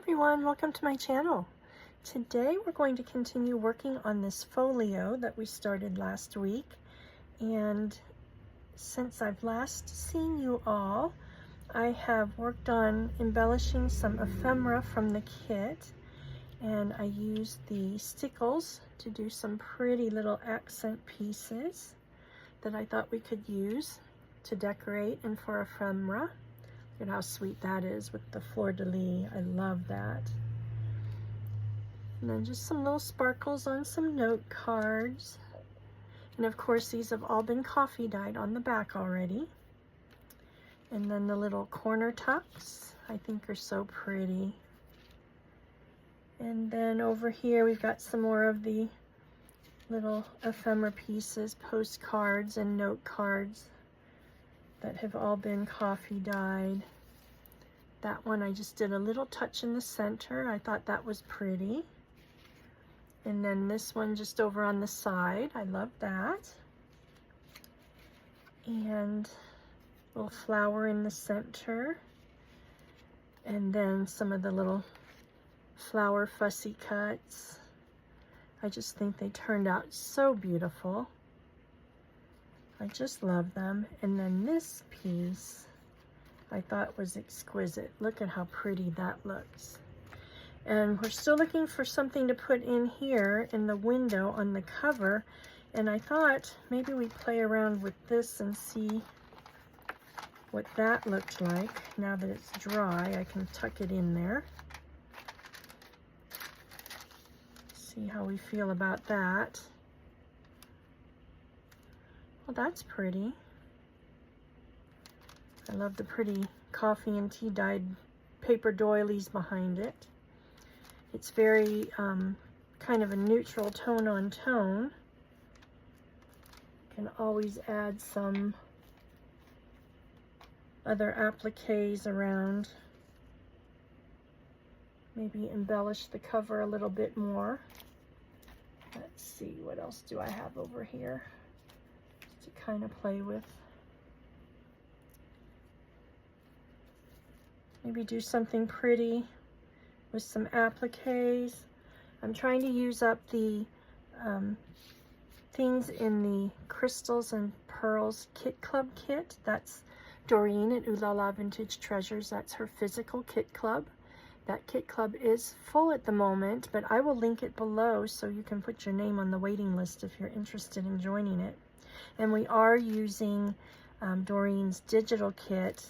everyone, welcome to my channel. Today we're going to continue working on this folio that we started last week, and since I've last seen you all, I have worked on embellishing some ephemera from the kit, and I used the stickles to do some pretty little accent pieces that I thought we could use to decorate and for ephemera. Look at how sweet that is with the fleur-de-lis. I love that. And then just some little sparkles on some note cards. And of course these have all been coffee dyed on the back already. And then the little corner tucks I think are so pretty. And then over here we've got some more of the little ephemera pieces, postcards and note cards that have all been coffee dyed. That one I just did a little touch in the center. I thought that was pretty. And then this one just over on the side. I love that. And a little flower in the center. And then some of the little flower fussy cuts. I just think they turned out so beautiful. I just love them. And then this piece I thought was exquisite. Look at how pretty that looks. And we're still looking for something to put in here in the window on the cover. And I thought maybe we'd play around with this and see what that looked like. Now that it's dry, I can tuck it in there. See how we feel about that. Well, that's pretty. I love the pretty coffee and tea dyed paper doilies behind it. It's very kind of a neutral tone on tone. You can always add some other appliques around. Maybe embellish the cover a little bit more. Let's see, what else do I have over here to kind of play with? Maybe do something pretty with some appliques. I'm trying to use up the things in the Crystals and Pearls Kit Club kit. That's Doreen at Ooh La La Vintage Treasures. That's her physical kit club. That kit club is full at the moment, but I will link it below so you can put your name on the waiting list if you're interested in joining it. And we are using Doreen's digital kit,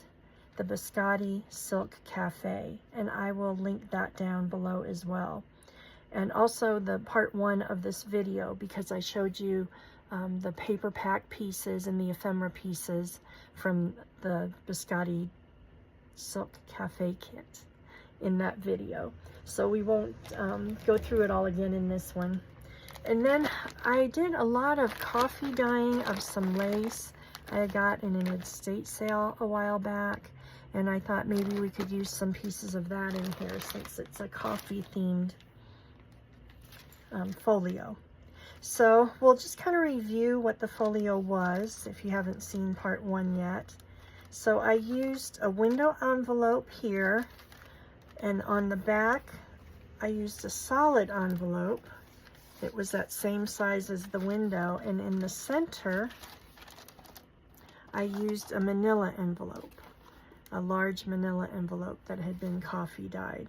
the Biscotti Silk Cafe, and I will link that down below as well. And also the part 1 of this video, because I showed you the paper pack pieces and the ephemera pieces from the Biscotti Silk Cafe kit in that video. So we won't go through it all again in this one. And then I did a lot of coffee dyeing of some lace I got in an estate sale a while back. And I thought maybe we could use some pieces of that in here since it's a coffee themed folio. So we'll just kind of review what the folio was if you haven't seen part 1 yet. So I used a window envelope here, and on the back I used a solid envelope. It was that same size as the window, and in the center I used a manila envelope. A large manila envelope that had been coffee dyed.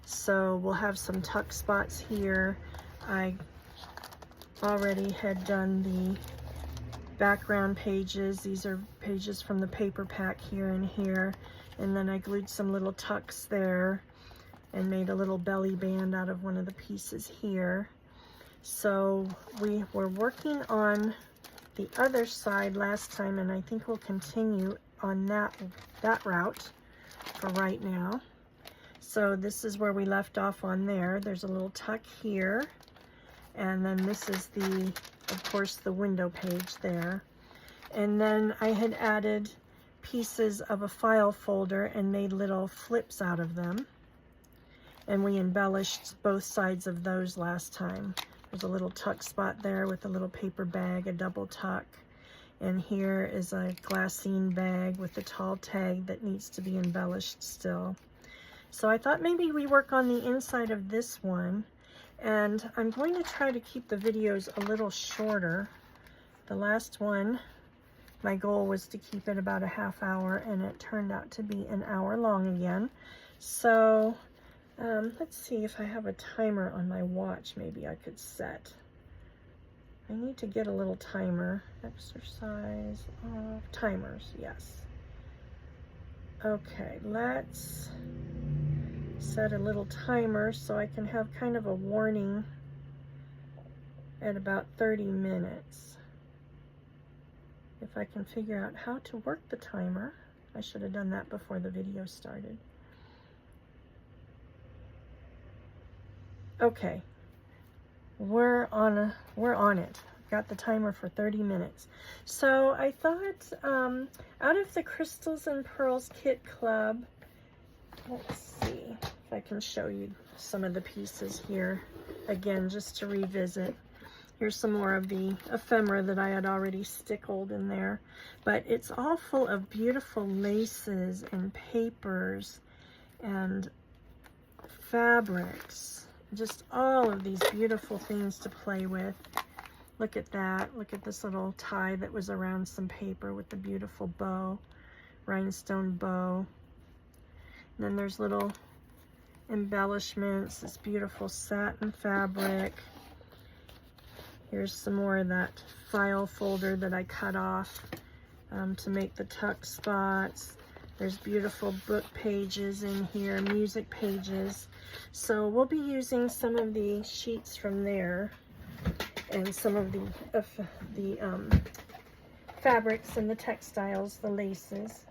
So we'll have some tuck spots here. I already had done the background pages. These are pages from the paper pack here and here. And then I glued some little tucks there and made a little belly band out of one of the pieces here. So we were working on the other side last time, and I think we'll continue on that route for right now. So this is where we left off on there. There's a little tuck here, and then this is of course the window page there. And then I had added pieces of a file folder and made little flips out of them, and we embellished both sides of those last time. There's a little tuck spot there with a little paper bag, a double tuck. And here is a glassine bag with a tall tag that needs to be embellished still. So I thought maybe we work on the inside of this one, and I'm going to try to keep the videos a little shorter. The last one, my goal was to keep it about a half hour, and it turned out to be an hour long again. So let's see if I have a timer on my watch maybe I could set. I need to get a little timer. Exercise off. Timers, yes. Okay, let's set a little timer so I can have kind of a warning at about 30 minutes. If I can figure out how to work the timer. I should have done that before the video started. Okay, we're on it. Got the timer for 30 minutes. So I thought out of the Crystals and Pearls Kit Club, let's see if I can show you some of the pieces here again, just to revisit. Here's some more of the ephemera that I had already stickled in there, but it's all full of beautiful laces and papers and fabrics, just all of these beautiful things to play with. Look at that. Look at this little tie that was around some paper with the beautiful bow, rhinestone bow. And then there's little embellishments, this beautiful satin fabric. Here's some more of that file folder that I cut off to make the tuck spots. There's beautiful book pages in here, music pages. So we'll be using some of the sheets from there and some of the fabrics and the textiles, the laces.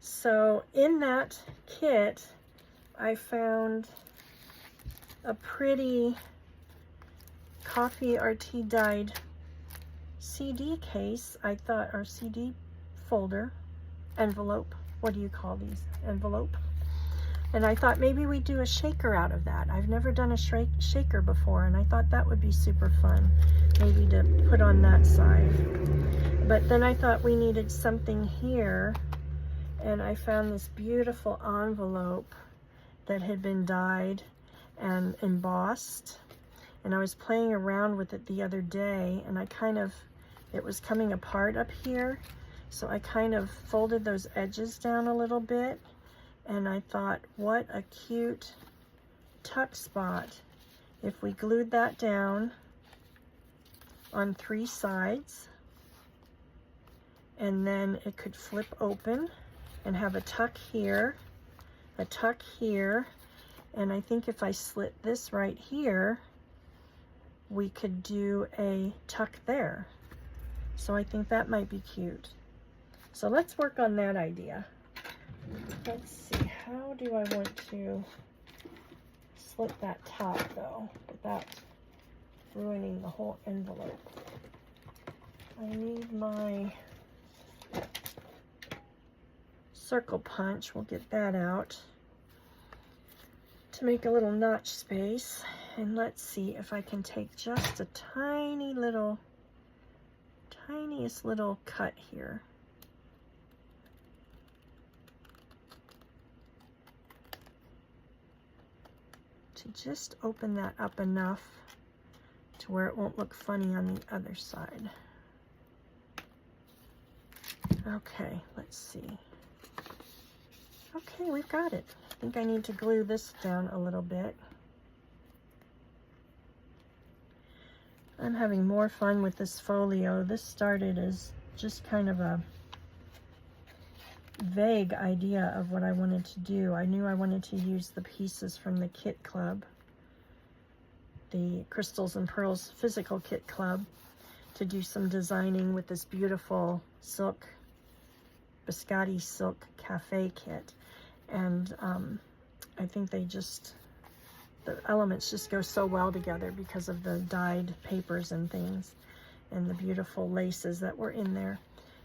So in that kit, I found a pretty coffee or tea dyed CD case, I thought, or CD folder, envelope. What do you call these? Envelope. And I thought maybe we'd do a shaker out of that. I've never done a shaker before, and I thought that would be super fun, maybe to put on that side. But then I thought we needed something here, and I found this beautiful envelope that had been dyed and embossed. And I was playing around with it the other day, and it was coming apart up here. So I kind of folded those edges down a little bit, and I thought, what a cute tuck spot if we glued that down on 3 sides, and then it could flip open and have a tuck here, and I think if I slit this right here, we could do a tuck there. So I think that might be cute. So let's work on that idea. Let's see, how do I want to slit that top though, without ruining the whole envelope? I need my circle punch. We'll get that out to make a little notch space. And let's see if I can take just a tiniest little cut here. To just open that up enough to where it won't look funny on the other side. Okay, let's see. Okay, we've got it. I think I need to glue this down a little bit. I'm having more fun with this folio. This started as just kind of a vague idea of what I wanted to do. I knew I wanted to use the pieces from the Kit Club, the Crystals and Pearls Physical Kit Club, to do some designing with this beautiful silk, biscotti silk cafe kit. And I think the elements just go so well together because of the dyed papers and things and the beautiful laces that were in there.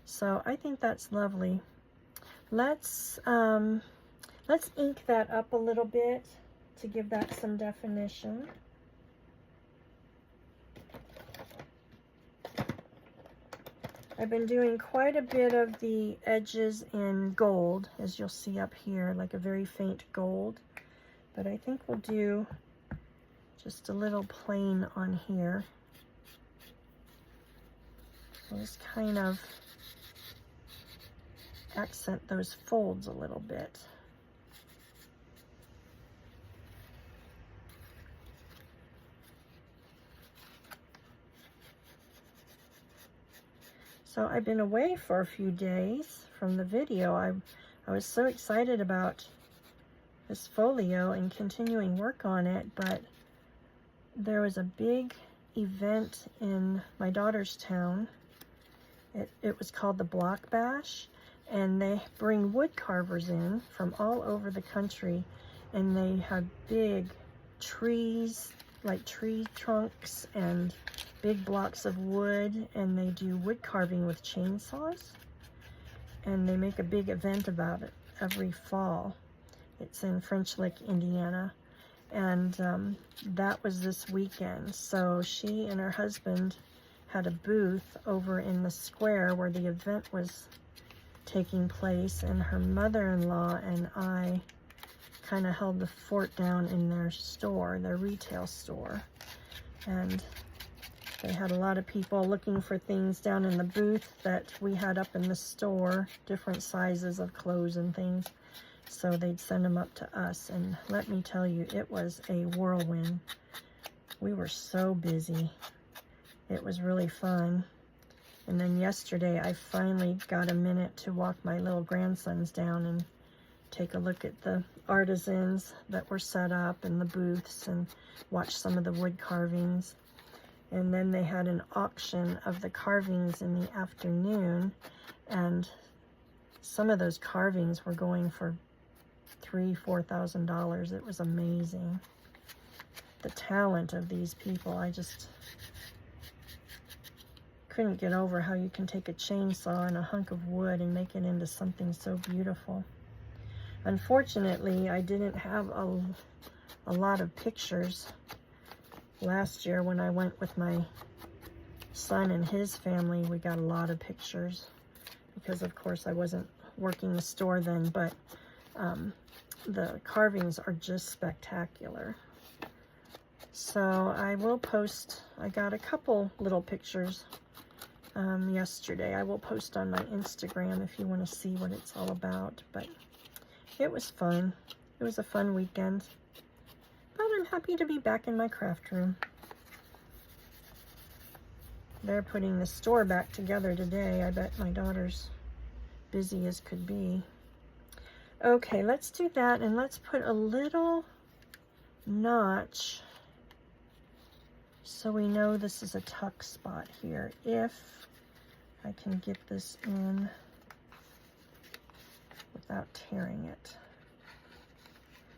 So I think that's lovely. Let's ink that up a little bit to give that some definition. I've been doing quite a bit of the edges in gold, as you'll see up here, like a very faint gold. But I think we'll do just a little plain on here. We'll just kind of accent those folds a little bit. So I've been away for a few days from the video. I was so excited about this folio and continuing work on it, but there was a big event in my daughter's town. It was called the Block Bash, and they bring wood carvers in from all over the country, and they have big trees, like tree trunks and big blocks of wood, and they do wood carving with chainsaws, and they make a big event about it every fall. It's in French Lick, Indiana, and that was this weekend. So she and her husband had a booth over in the square where the event was taking place, and her mother-in-law and I kind of held the fort down in their store, their retail store. And they had a lot of people looking for things down in the booth that we had up in the store, different sizes of clothes and things. So they'd send them up to us, and let me tell you, it was a whirlwind. We were so busy. It was really fun. And then yesterday, I finally got a minute to walk my little grandsons down and take a look at the artisans that were set up in the booths and watch some of the wood carvings. And then they had an auction of the carvings in the afternoon, and some of those carvings were going for $3,000–$4,000. It was amazing. The talent of these people, I just couldn't get over how you can take a chainsaw and a hunk of wood and make it into something so beautiful. Unfortunately, I didn't have a lot of pictures last year when I went with my son and his family. We got a lot of pictures because, of course, I wasn't working the store then, but the carvings are just spectacular. So I will post, I got a couple little pictures yesterday. I will post on my Instagram if you want to see what it's all about, but it was fun. It was a fun weekend, but I'm happy to be back in my craft room. They're putting the store back together today. I bet my daughter's busy as could be. Okay, let's do that, and let's put a little notch so we know this is a tuck spot here, if I can get this in without tearing it.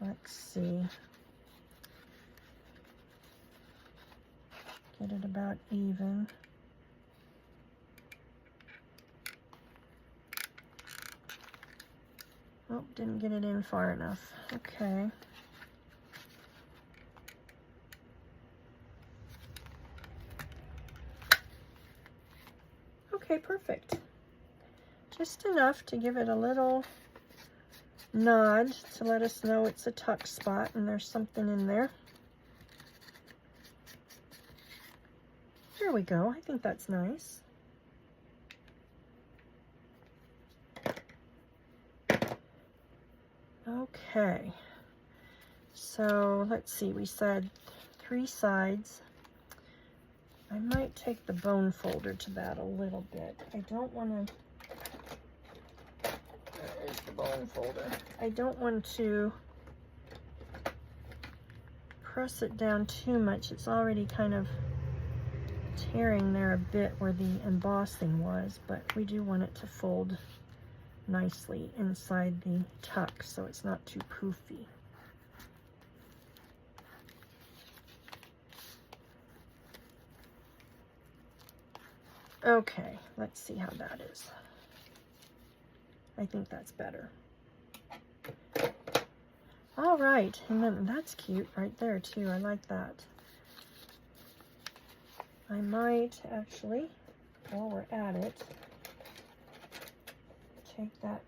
Let's see. Get it about even. Oh, didn't get it in far enough. Okay. Okay, perfect. Just enough to give it a little nod to let us know it's a tuck spot and there's something in there. There we go. I think that's nice. Okay. So let's see. We said 3 sides. I might take the bone folder to that a little bit. I don't want to... There's the bone folder. I don't want to press it down too much. It's already kind of tearing there a bit where the embossing was, but we do want it to fold nicely inside the tuck so it's not too poofy. Okay, let's see how that is. I think that's better. All right, and then that's cute right there too. I like that. I might actually, while we're at it, take that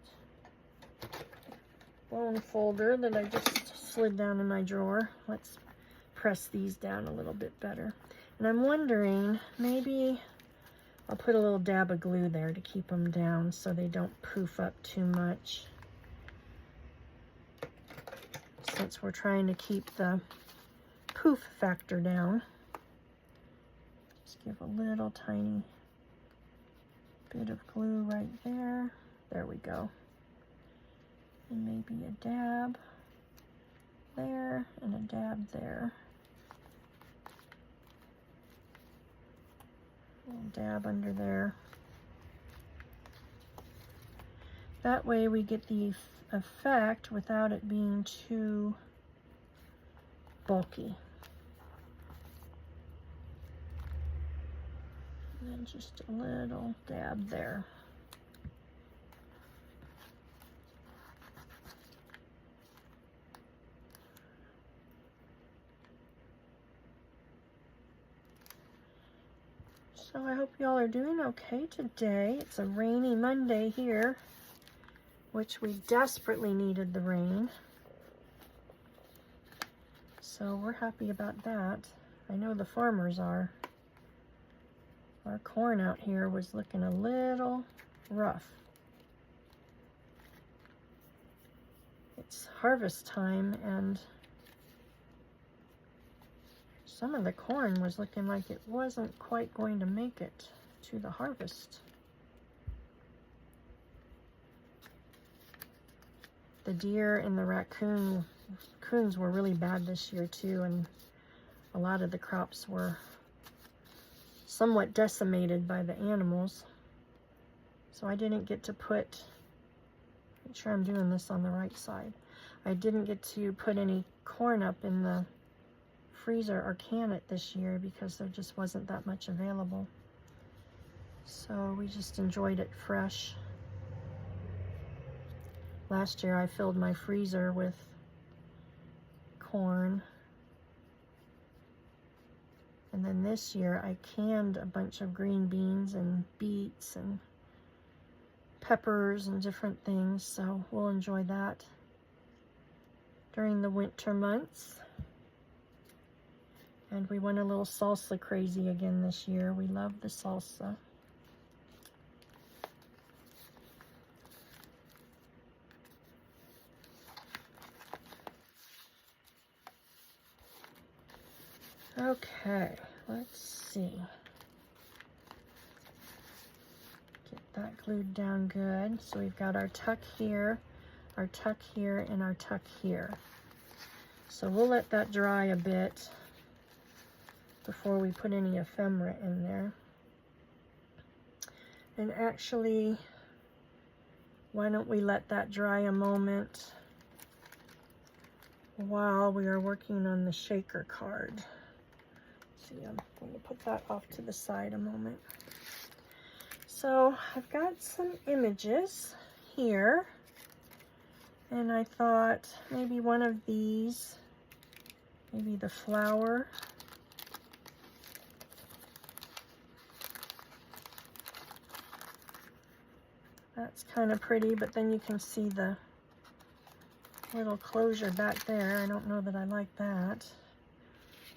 bone folder that I just slid down in my drawer. Let's press these down a little bit better. And I'm wondering, maybe I'll put a little dab of glue there to keep them down so they don't poof up too much. Since we're trying to keep the poof factor down. Just give a little tiny bit of glue right there. There we go. And maybe a dab there and a dab there. A little dab under there. That way we get the effect without it being too bulky. And then just a little dab there. So I hope y'all are doing okay today. It's a rainy Monday here, which we desperately needed the rain. So we're happy about that. I know the farmers are. Our corn out here was looking a little rough. It's harvest time and some of the corn was looking like it wasn't quite going to make it to the harvest. The deer and the raccoons were really bad this year too, and a lot of the crops were somewhat decimated by the animals. So I didn't get to put, make sure I'm doing this on the right side. I didn't get to put any corn up in the freezer or can it this year because there just wasn't that much available. So we just enjoyed it fresh. Last year I filled my freezer with corn. And then this year I canned a bunch of green beans and beets and peppers and different things. So we'll enjoy that during the winter months. And we went a little salsa crazy again this year. We love the salsa. Okay, let's see. Get that glued down good. So we've got our tuck here, and our tuck here. So we'll let that dry a bit before we put any ephemera in there. And actually, why don't we let that dry a moment while we are working on the shaker card. See, I'm going to put that off to the side a moment. So I've got some images here, and I thought maybe one of these, maybe the flower. That's kind of pretty, but then you can see the little closure back there. I don't know that I like that.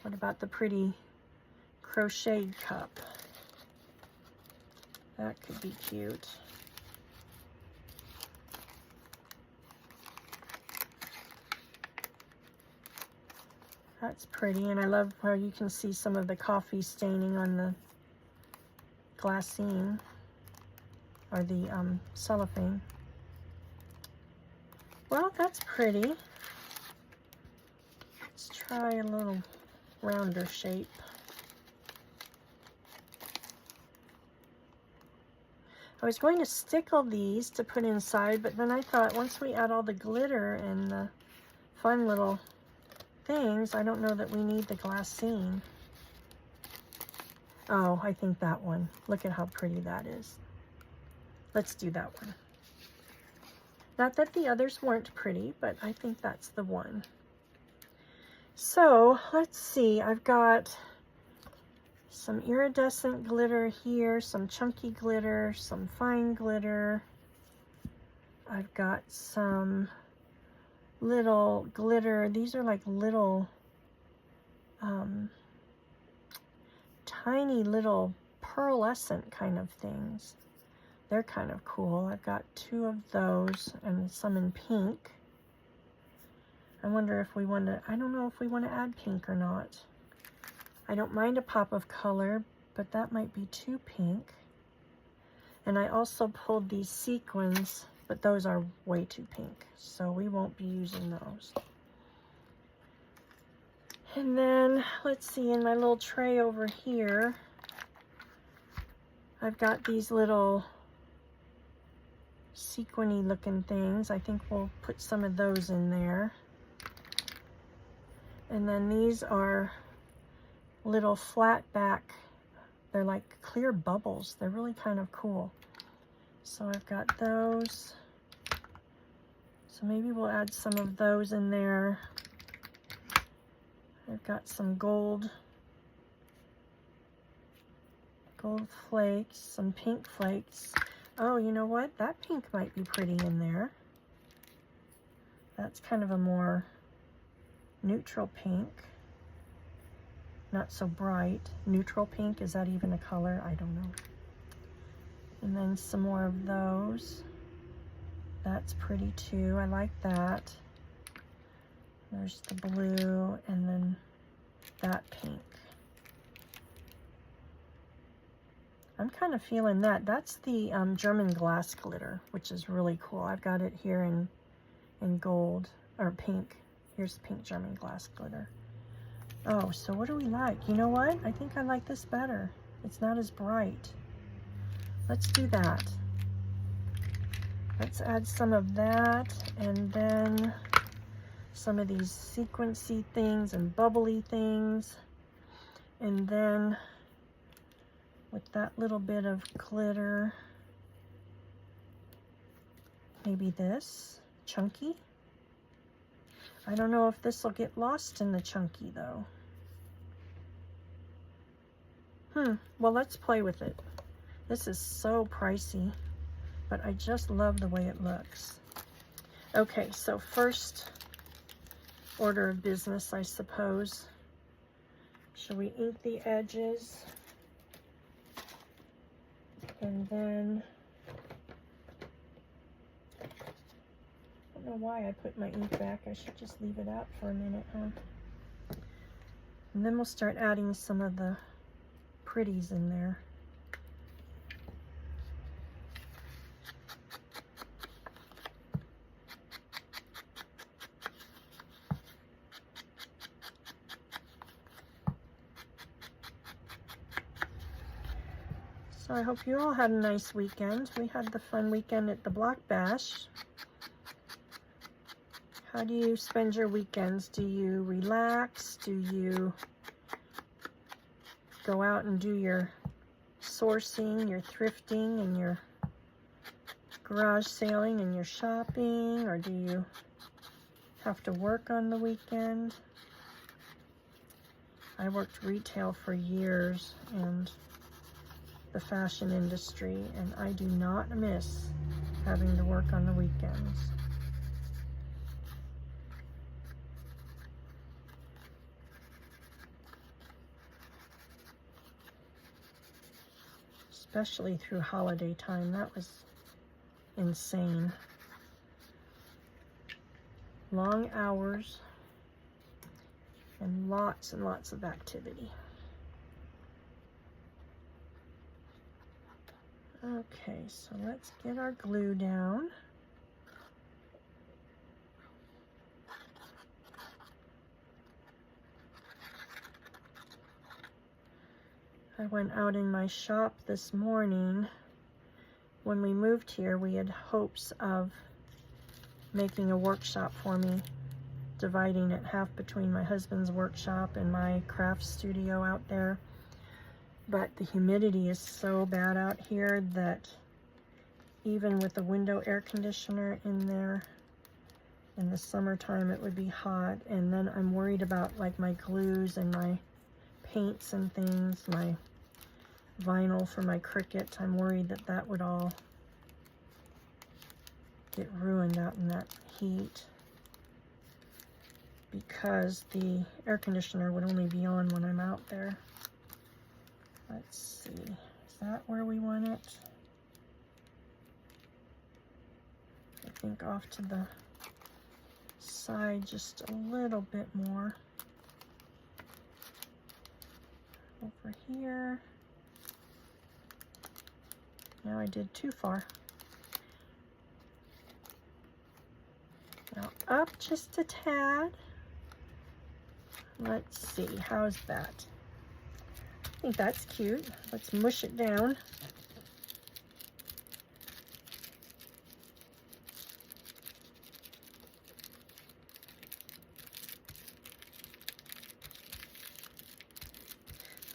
What about the pretty crocheted cup? That could be cute. That's pretty, and I love how you can see some of the coffee staining on the glassine, or the cellophane. Well, that's pretty. Let's try a little rounder shape. I was going to stickle these to put inside, but then I thought once we add all the glitter and the fun little things, I don't know that we need the glassine. Oh, I think that one. Look at how pretty that is. Let's do that one. Not that the others weren't pretty, but I think that's the one. So let's see, I've got some iridescent glitter here, some chunky glitter, some fine glitter. I've got some little glitter. These are like little, tiny little pearlescent kind of things. They're kind of cool. I've got 2 of those and some in pink. I wonder if we want to, I don't know if we want to add pink or not. I don't mind a pop of color, but that might be too pink. And I also pulled these sequins, but those are way too pink, so we won't be using those. And then, let's see, in my little tray over here, I've got these little sequiny looking things. I think we'll put some of those in there. And then these are little flat back, they're like clear bubbles. They're really kind of cool. So I've got those. So maybe we'll add some of those in there. I've got some gold flakes, some pink flakes. Oh, you know what? That pink might be pretty in there. That's kind of a more neutral pink. Not so bright. Neutral pink, is that even a color? I don't know. And then some more of those. That's pretty too. I like that. There's the blue and then that pink. I'm kind of feeling that. That's the German glass glitter, which is really cool. I've got it here in gold, or pink. Here's the pink German glass glitter. Oh, so what do we like? You know what? I think I like this better. It's not as bright. Let's do that. Let's add some of that, and then some of these sequency things and bubbly things. And then with that little bit of glitter, maybe this chunky. I don't know if this will get lost in the chunky though. Well, let's play with it. This is so pricey, but I just love the way it looks. Okay, so first order of business, I suppose. Shall we ink the edges? And then, I don't know why I put my ink back. I should just leave it out for a minute, huh? And then we'll start adding some of the pretties in there. So I hope you all had a nice weekend. We had the fun weekend at the Block Bash. How do you spend your weekends? Do you relax? Do you go out and do your sourcing, your thrifting, and your garage sailing and your shopping? Or do you have to work on the weekend? I worked retail for years and the fashion industry, and I do not miss having to work on the weekends. Especially through holiday time, that was insane. Long hours and lots of activity. Okay, so let's get our glue down. I went out in my shop this morning. When we moved here, we had hopes of making a workshop for me, dividing it half between my husband's workshop and my craft studio out there. But the humidity is so bad out here that even with the window air conditioner in there, in the summertime it would be hot. And then I'm worried about like my glues and my paints and things, my vinyl for my Cricut. I'm worried that that would all get ruined out in that heat. because the air conditioner would only be on when I'm out there. Let's see, is that where we want it? I think off to the side just a little bit more. Over here. Now I did too far. Now up just a tad. Let's see, how's that? I think that's cute. Let's mush it down.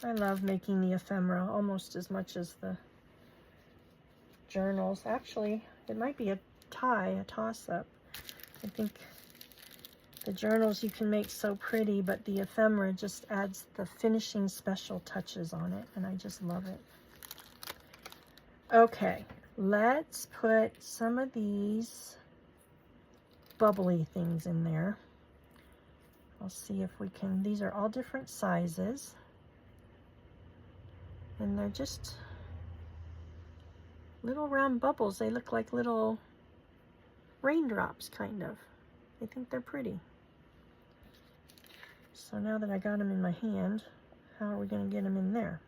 I love making the ephemera almost as much as the journals. Actually, it might be a toss-up. I think the journals you can make so pretty, but the ephemera just adds the finishing special touches on it, and I just love it. Okay, let's put some of these bubbly things in there. I'll see if we can, these are all different sizes. And they're just little round bubbles. They look like little raindrops, kind of. I think they're pretty. So now that I got them in my hand, how are we going to get them in there?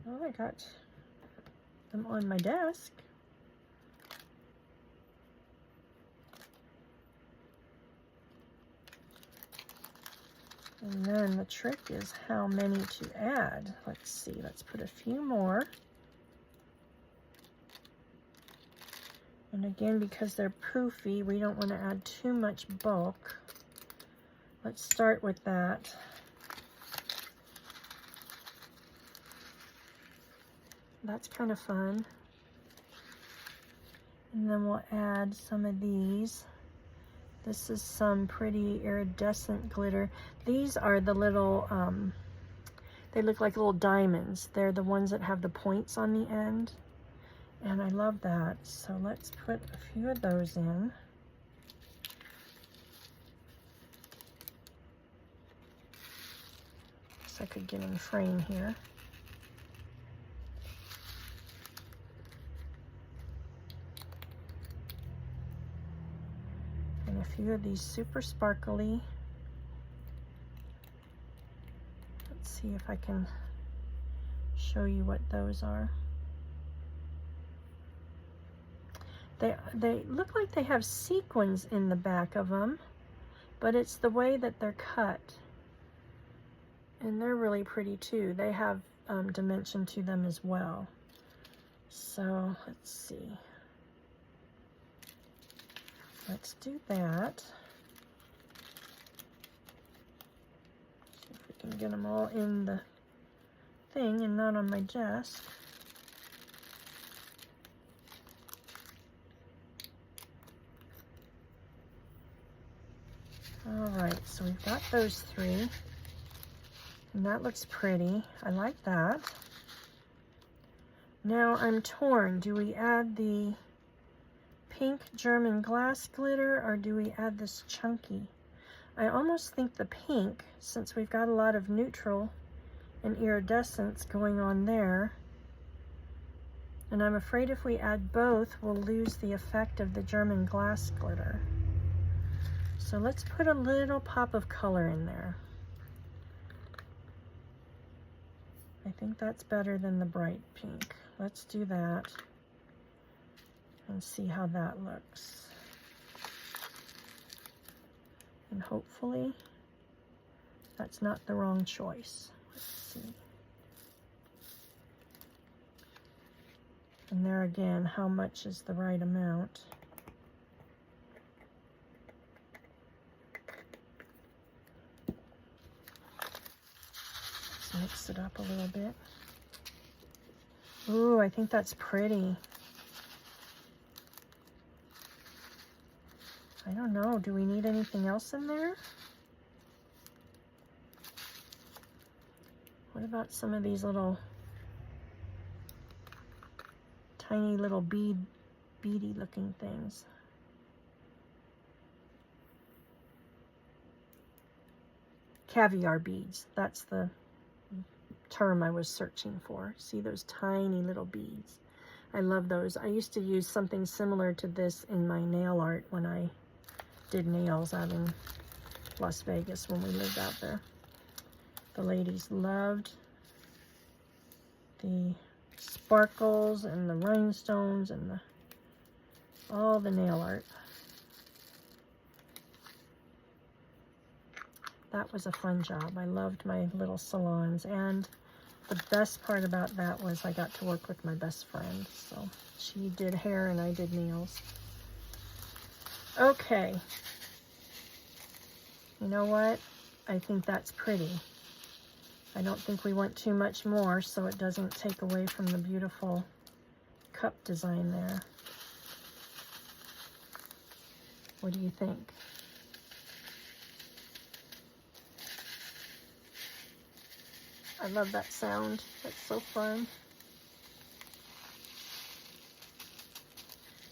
Well, I got them on my desk. And then the trick is how many to add. Let's see, let's put a few more. And again, because they're poofy, we don't want to add too much bulk. Let's start with that. That's kind of fun. And then we'll add some of these. This is some pretty iridescent glitter. These are the little, they look like little diamonds. They're the ones that have the points on the end. And I love that. So let's put a few of those in. Guess I could get in frame here. And a few of these super sparkly. Let's see if I can show you what those are. They look like they have sequins in the back of them, but it's the way that they're cut. And they're really pretty too. They have dimension to them as well. So let's see. Let's do that. See if we can get them all in the thing and not on my desk. All right, so we've got those three. And that looks pretty. I like that. Now I'm torn. Do we add the pink German glass glitter or do we add this chunky? I almost think the pink, since we've got a lot of neutral and iridescence going on there. And I'm afraid if we add both, we'll lose the effect of the German glass glitter. So let's put a little pop of color in there. I think that's better than the bright pink. Let's do that and see how that looks. And hopefully that's not the wrong choice. Let's see. And there again, how much is the right amount? Let's mix it up a little bit. Ooh, I think that's pretty. I don't know, do we need anything else in there? What about some of these little tiny little beady looking things? Caviar beads, that's the term I was searching for. See those tiny little beads? I love those. I used to use something similar to this in my nail art when I did nails out in Las Vegas when we lived out there. The ladies loved the sparkles and the rhinestones and all the nail art. That was a fun job. I loved my little salons, and the best part about that was I got to work with my best friend. So she did hair and I did nails. Okay. You know what? I think that's pretty. I don't think we want too much more so it doesn't take away from the beautiful cup design there. What do you think? I love that sound. That's so fun.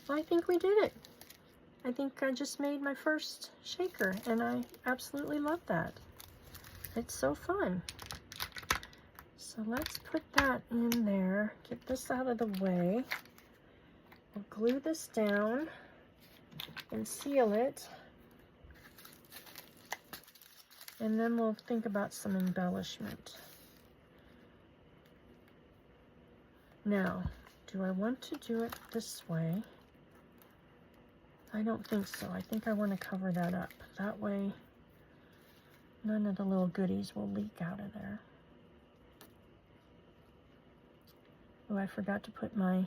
Well, I think we did it. I think I just made my first shaker, and I absolutely love that. It's so fun. So let's put that in there. Get this out of the way. We'll glue this down and seal it. And then we'll think about some embellishment. Now, do I want to do it this way? I don't think so. I think I want to cover that up. That way, none of the little goodies will leak out of there. Oh, I forgot to put my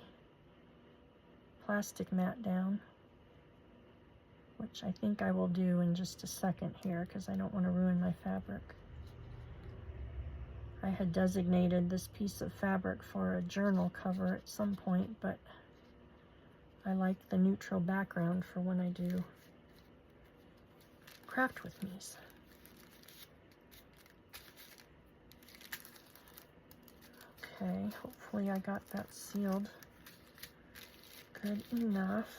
plastic mat down, which I think I will do in just a second here because I don't want to ruin my fabric. I had designated this piece of fabric for a journal cover at some point, but I like the neutral background for when I do craft with me's. Okay, hopefully I got that sealed good enough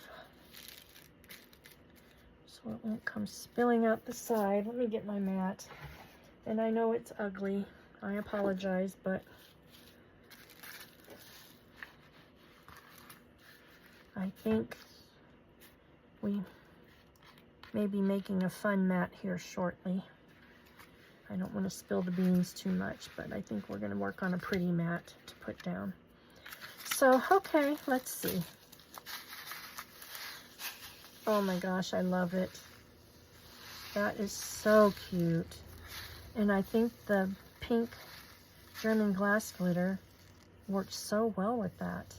so it won't come spilling out the side. Let me get my mat. And I know it's ugly. I apologize, but I think we may be making a fun mat here shortly. I don't want to spill the beans too much, but I think we're going to work on a pretty mat to put down. So, okay, let's see. Oh my gosh, I love it. That is so cute. And I think the pink German glass glitter works so well with that.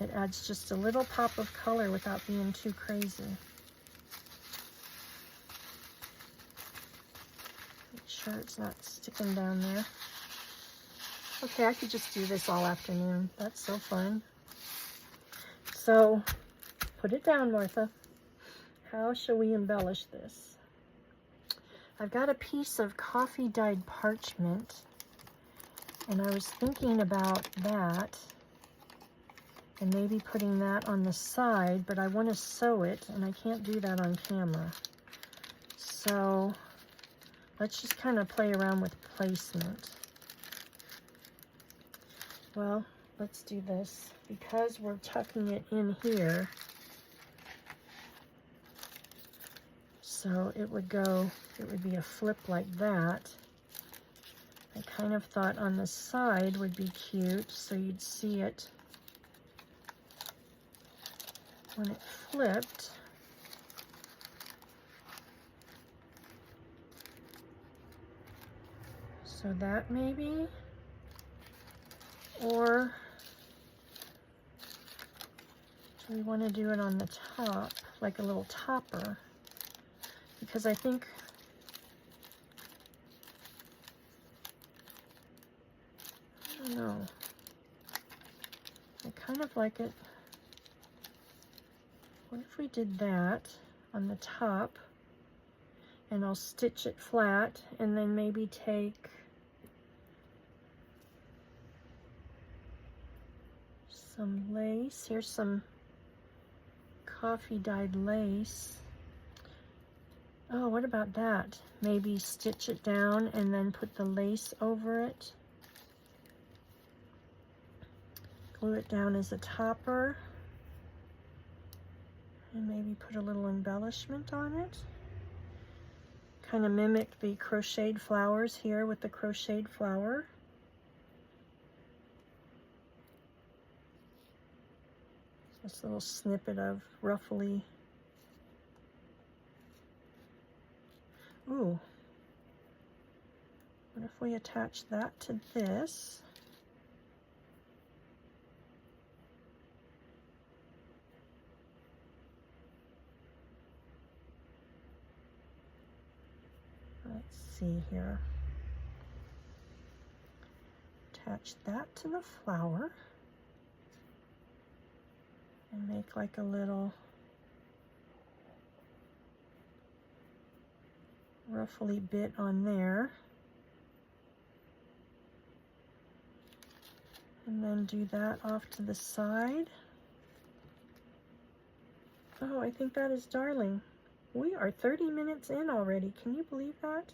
It adds just a little pop of color without being too crazy. Make sure it's not sticking down there. Okay, I could just do this all afternoon. That's so fun. So, put it down, Martha. How shall we embellish this? I've got a piece of coffee dyed parchment, and I was thinking about that and maybe putting that on the side, but I want to sew it and I can't do that on camera. So let's just kind of play around with placement. Well, let's do this. Because we're tucking it in here, so it would be a flip like that. I kind of thought on the side would be cute, so you'd see it when it flipped. So that maybe, or do we want to do it on the top, like a little topper? Because I think I don't know. I kind of like it. What if we did that on the top And I'll stitch it flat, and then maybe take some lace. Here's some coffee dyed lace. Oh, what about that? Maybe stitch it down and then put the lace over it. Glue it down as a topper. And maybe put a little embellishment on it. Kind of mimic the crocheted flowers here with the crocheted flower. This little snippet of ruffly. Ooh. What if we attach that to this? Let's see here. Attach that to the flower and make like a little ruffly bit on there. And then do that off to the side. Oh, I think that is darling. We are 30 minutes in already. Can you believe that?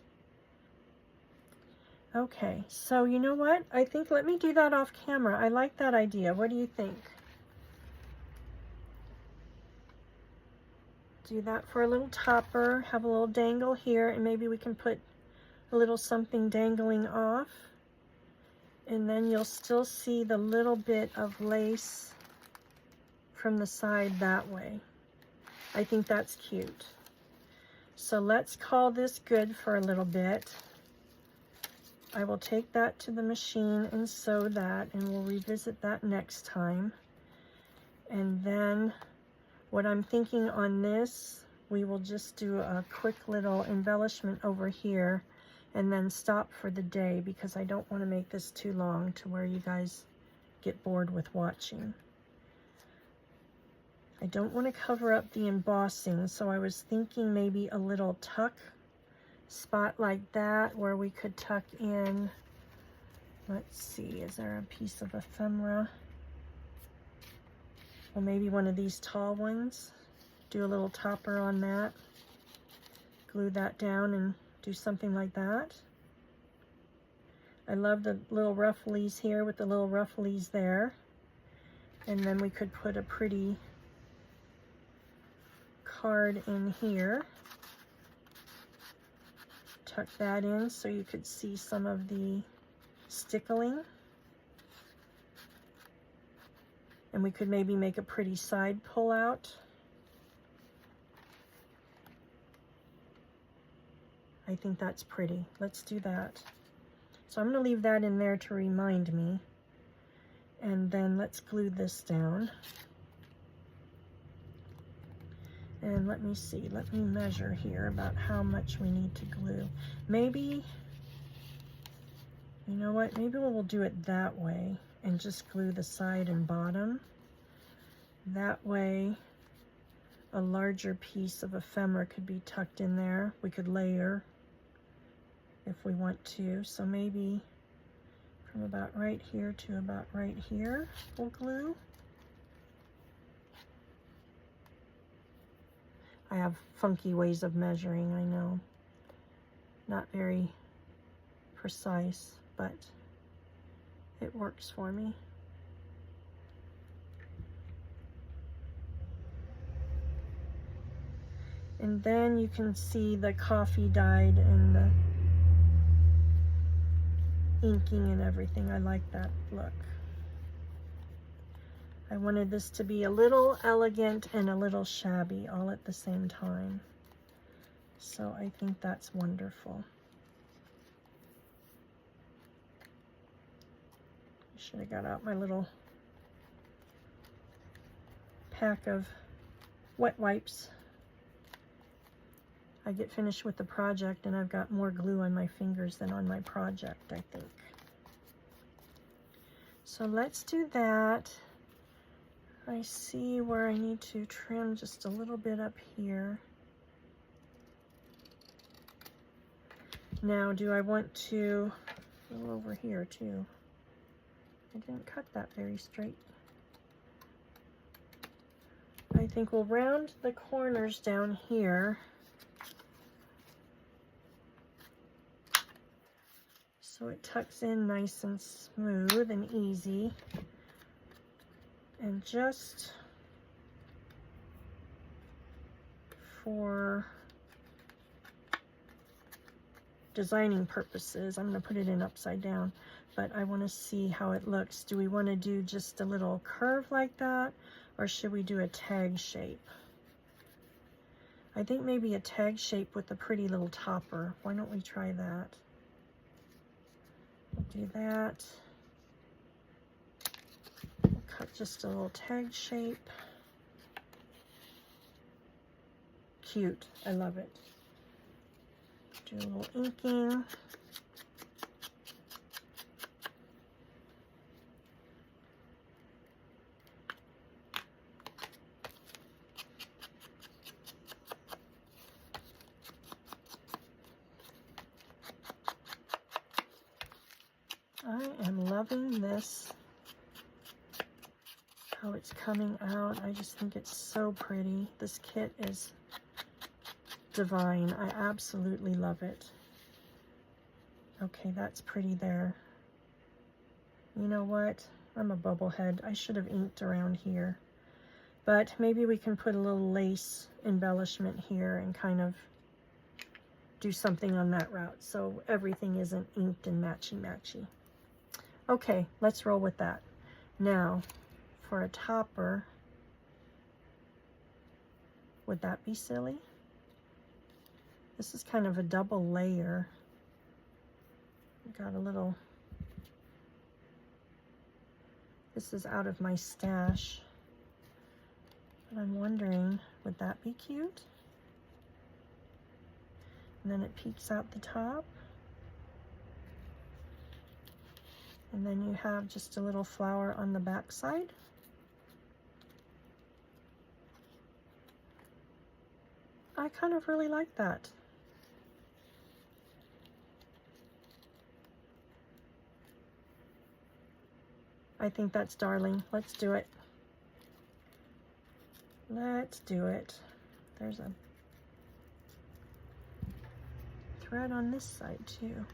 Okay, so you know what? I think let me do that off camera. I like that idea. What do you think? Do that for a little topper. Have a little dangle here, and maybe we can put a little something dangling off. And then you'll still see the little bit of lace from the side that way. I think that's cute. So let's call this good for a little bit. I will take that to the machine and sew that, and we'll revisit that next time. And then what I'm thinking on this, we will just do a quick little embellishment over here and then stop for the day, because I don't want to make this too long to where you guys get bored with watching. I don't want to cover up the embossing, so I was thinking maybe a little tuck spot like that where we could tuck in, let's see, is there a piece of ephemera? Well, maybe one of these tall ones. Do a little topper on that. Glue that down and do something like that. I love the little rufflies here with the little rufflies there. And then we could put a pretty card in here. Tuck that in so you could see some of the stickling. And we could maybe make a pretty side pull out. I think that's pretty. Let's do that. So I'm going to leave that in there to remind me. And then let's glue this down. And let me see, let me measure here about how much we need to glue. Maybe, you know what, maybe we'll do it that way and just glue the side and bottom. That way, a larger piece of ephemera could be tucked in there. We could layer if we want to. So maybe from about right here to about right here, we'll glue. I have funky ways of measuring, I know. Not very precise, but it works for me. And then you can see the coffee dyed and the inking and everything. I like that look. I wanted this to be a little elegant and a little shabby all at the same time. So I think that's wonderful. I should have got out my little pack of wet wipes. I get finished with the project and I've got more glue on my fingers than on my project, I think. So let's do that. I see where I need to trim just a little bit up here. Now, do I want to go over here too? I didn't cut that very straight. I think we'll round the corners down here. So it tucks in nice and smooth and easy. And just for designing purposes, I'm going to put it in upside down, but I want to see how it looks. Do we want to do just a little curve like that, or should we do a tag shape? I think maybe a tag shape with a pretty little topper. Why don't we try that? We'll do that. We'll cut just a little tag shape. Cute. I love it. Do a little inking. I am loving this, how it's coming out. I just think it's so pretty. This kit is divine. I absolutely love it. Okay, that's pretty there. You know what? I'm a bubblehead. I should have inked around here. But maybe we can put a little lace embellishment here and kind of do something on that route so everything isn't inked and matchy-matchy. Okay, let's roll with that. Now, for a topper, would that be silly? This is kind of a double layer. Got a little, this is out of my stash. But I'm wondering, would that be cute? And then it peeks out the top. And then you have just a little flower on the back side. I kind of really like that. I think that's darling. Let's do it. Let's do it. There's a thread on this side too.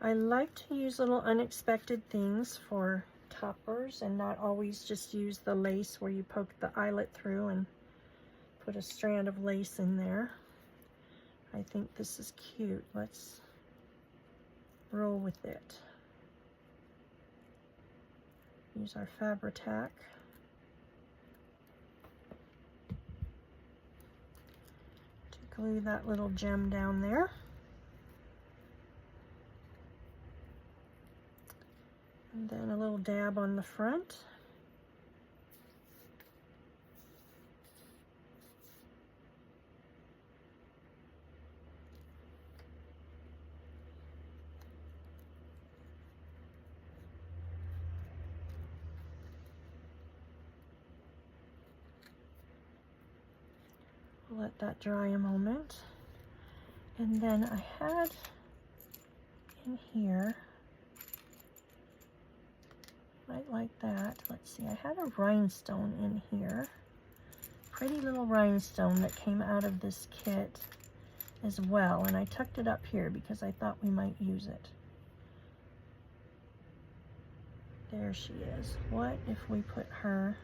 I like to use little unexpected things for toppers and not always just use the lace where you poke the eyelet through and put a strand of lace in there. I think this is cute. Let's roll with it. Use our Fabri-Tac. To glue that little gem down there. And then a little dab on the front. Let that dry a moment. And then I had in here, right like that. Let's see, I had a rhinestone in here. Pretty little rhinestone that came out of this kit as well. And I tucked it up here because I thought we might use it. There she is. What if we put her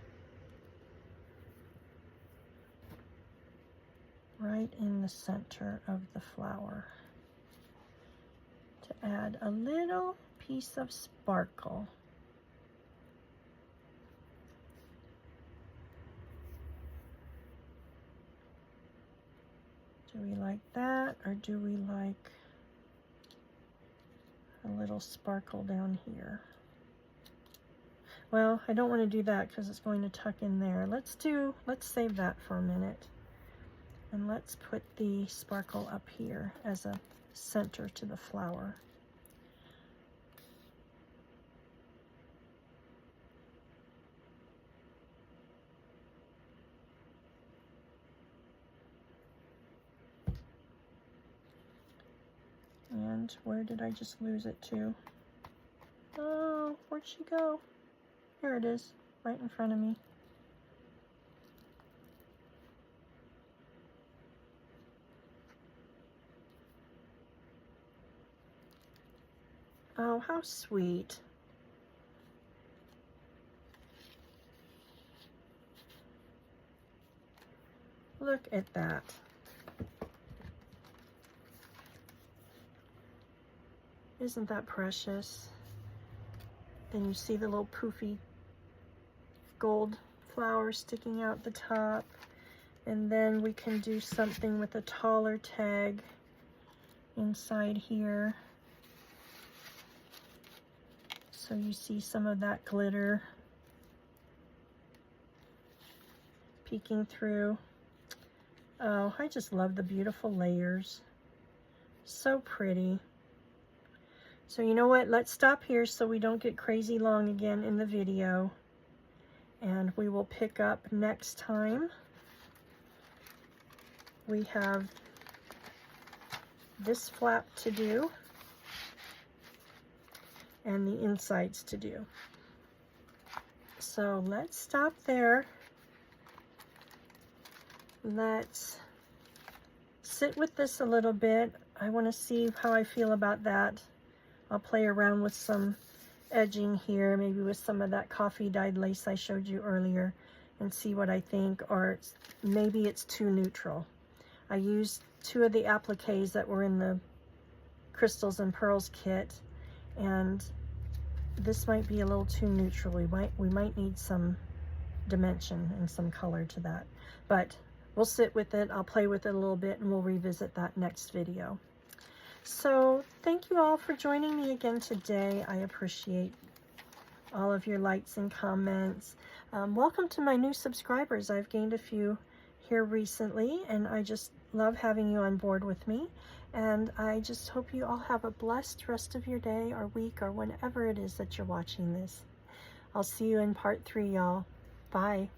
right in the center of the flower to add a little piece of sparkle. Do we like that, or do we like a little sparkle down here? Well, I don't want to do that because it's going to tuck in there. Let's save that for a minute. And let's put the sparkle up here as a center to the flower. And where did I just lose it to? Oh, where'd she go? Here it is, right in front of me. Oh, how sweet. Look at that. Isn't that precious? Then you see the little poofy gold flower sticking out the top. And then we can do something with a taller tag inside here. So you see some of that glitter peeking through. Oh, I just love the beautiful layers. So pretty. So you know what? Let's stop here so we don't get crazy long again in the video. And we will pick up next time. We have this flap to do and the insides to do. So let's stop there. Let's sit with this a little bit. I want to see how I feel about that. I'll play around with some edging here, maybe with some of that coffee dyed lace I showed you earlier, and see what I think, or maybe it's too neutral. I used 2 of the appliques that were in the Crystals and Pearls kit, and this might be a little too neutral. We might need some dimension and some color to that, but we'll sit with it. I'll play with it a little bit and we'll revisit that next video. So thank you all for joining me again today. I appreciate all of your likes and comments. Welcome to my new subscribers. I've gained a few here recently, and I just love having you on board with me. And I just hope you all have a blessed rest of your day or week or whenever it is that you're watching this. I'll see you in part 3, y'all. Bye.